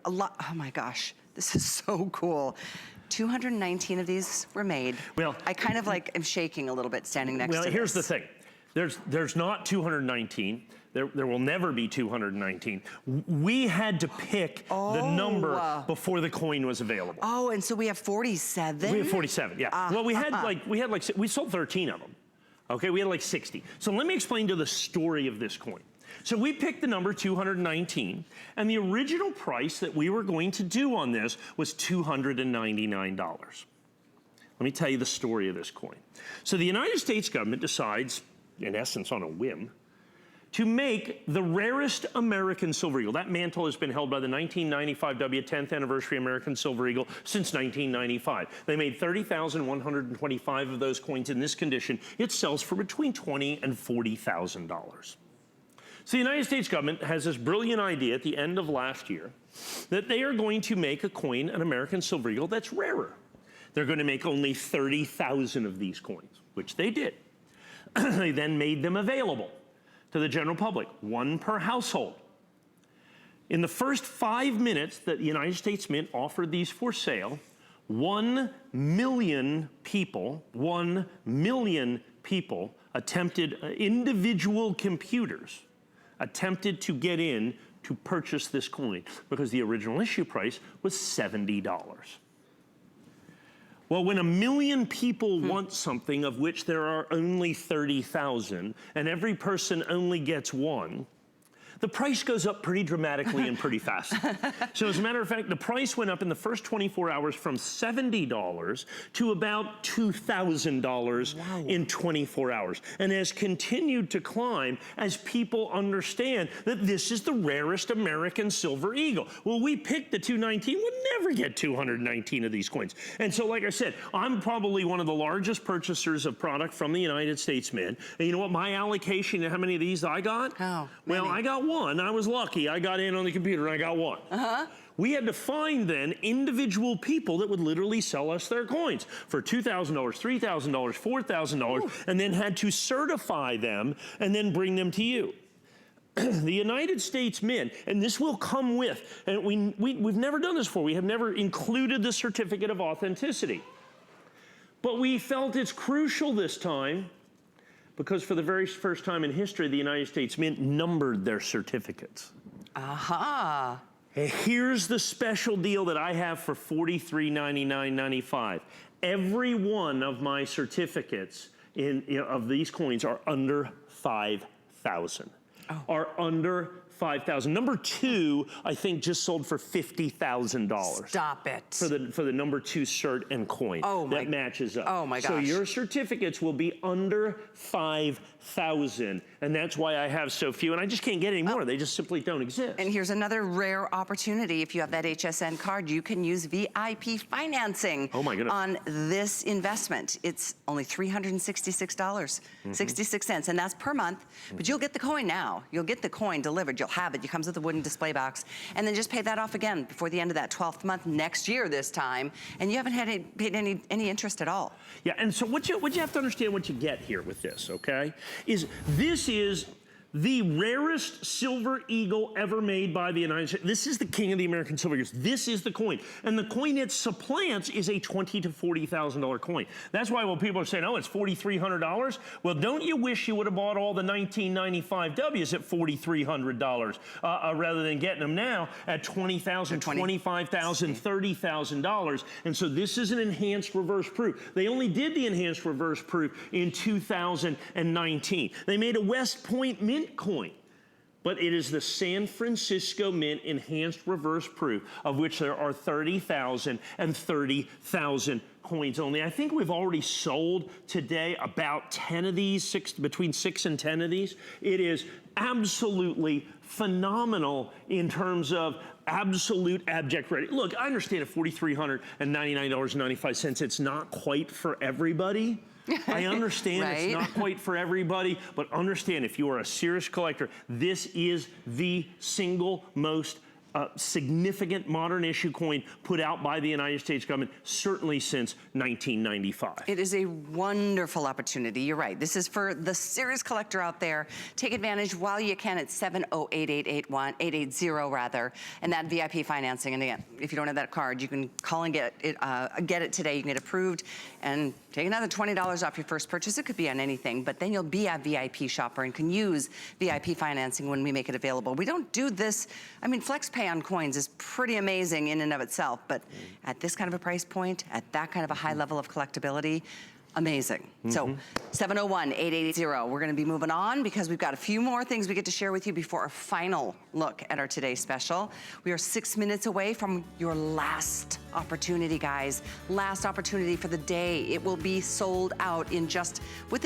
a lot. Oh my gosh, this is so cool. 219 of these were made. Well, I kind of like am shaking a little bit standing next to this. Well, here's the thing. There's not 219. There will never be 219. We had to pick the number before the coin was available. Oh, and so we have 47? We have 47, yeah. Well, we sold 13 of them. Okay, we had like 60. So let me explain to the story of this coin. So we picked the number 219, and the original price that we were going to do on this was $299. Let me tell you the story of this coin. So the United States government decides, in essence on a whim, to make the rarest American silver eagle. That mantle has been held by the 1995 10th anniversary American silver eagle since 1995. They made 30,125 of those coins in this condition. It sells for between $20,000 and $40,000. So the United States government has this brilliant idea at the end of last year that they are going to make a coin, an American silver eagle, that's rarer. They're going to make only 30,000 of these coins, which they did. They then made them available to the general public, one per household. In the first 5 minutes that the United States Mint offered these for sale, 1 million people attempted, individual computers attempted to get in to purchase this coin because the original issue price was $70. Well, when 1 million people want something of which there are only 30,000 and every person only gets one, the price goes up pretty dramatically and pretty fast. So as a matter of fact, the price went up in the first 24 hours from $70 to about $2,000 in 24 hours. And has continued to climb as people understand that this is the rarest American silver eagle. Well, we picked the 219, we'll never get 219 of these coins. And so like I said, I'm probably one of the largest purchasers of product from the United States Mint. And you know what my allocation, how many of these I got? How well, many? I got one. I was lucky. I got in on the computer and I got one. We had to find then individual people that would literally sell us their coins for $2,000, $3,000, $4,000, and then had to certify them and then bring them to you. The United States Mint, and this will come with, and we've never done this before, we have never included the certificate of authenticity. But we felt it's crucial this time because for the very first time in history, the United States Mint numbered their certificates. Aha. And here's the special deal that I have for $43.99.95. Every one of my certificates of these coins are under 5,000. Are under 5,000. Number 2, I think, just sold for $50,000. Stop it. For the number 2 cert and coin. Oh my. That matches up. Oh my gosh. So your certificates will be under 5,000, and that's why I have so few, and I just can't get any more. They just simply don't exist. And here's another rare opportunity. If you have that HSN card, you can use VIP financing on this investment. It's only $366, 66 cents, and that's per month, but you'll get the coin now. You'll get the coin delivered. You'll have it. It comes with a wooden display box, and then just pay that off again before the end of that 12th month next year this time, and you haven't paid any interest at all. Yeah, and so what you have to understand what you get here with this, okay, is this is the rarest silver eagle ever made by the United States. This is the king of the American silver eagles. This is the coin. And the coin it supplants is a $20,000 to $40,000 coin. That's why when people are saying, oh, it's $4,300, well, don't you wish you would have bought all the 1995 Ws at $4,300 rather than getting them now at $20,000, $25,000, $30,000. And so this is an enhanced reverse proof. They only did the enhanced reverse proof in 2019. They made a West Point Mint coin, but it is the San Francisco Mint enhanced reverse proof, of which there are 30,000 and 30,000 coins only. I think we've already sold today about 10 of these, between 6 and 10 of these. It is absolutely phenomenal in terms of absolute abject ready. Look, I understand at $4,399.95, it's not quite for everybody. I understand it's not quite for everybody, but understand if you are a serious collector, this is the single most significant modern issue coin put out by the United States government, certainly since 1995. It is a wonderful opportunity. You're right. This is for the serious collector out there. Take advantage while you can at 708-880 rather, and that VIP financing. And again, if you don't have that card, you can call and get it today. You can get approved and take another $20 off your first purchase. It could be on anything, but then you'll be a VIP shopper and can use VIP financing when we make it available. We don't do this. I mean, FlexPay on coins is pretty amazing in and of itself, but at this kind of a price point, at that kind of a high level of collectability, amazing. So 701-880, we're gonna be moving on because we've got a few more things we get to share with you before our final look at our today's special. We are 6 minutes away from your last opportunity, guys. Last opportunity for the day. It will be sold out in just, within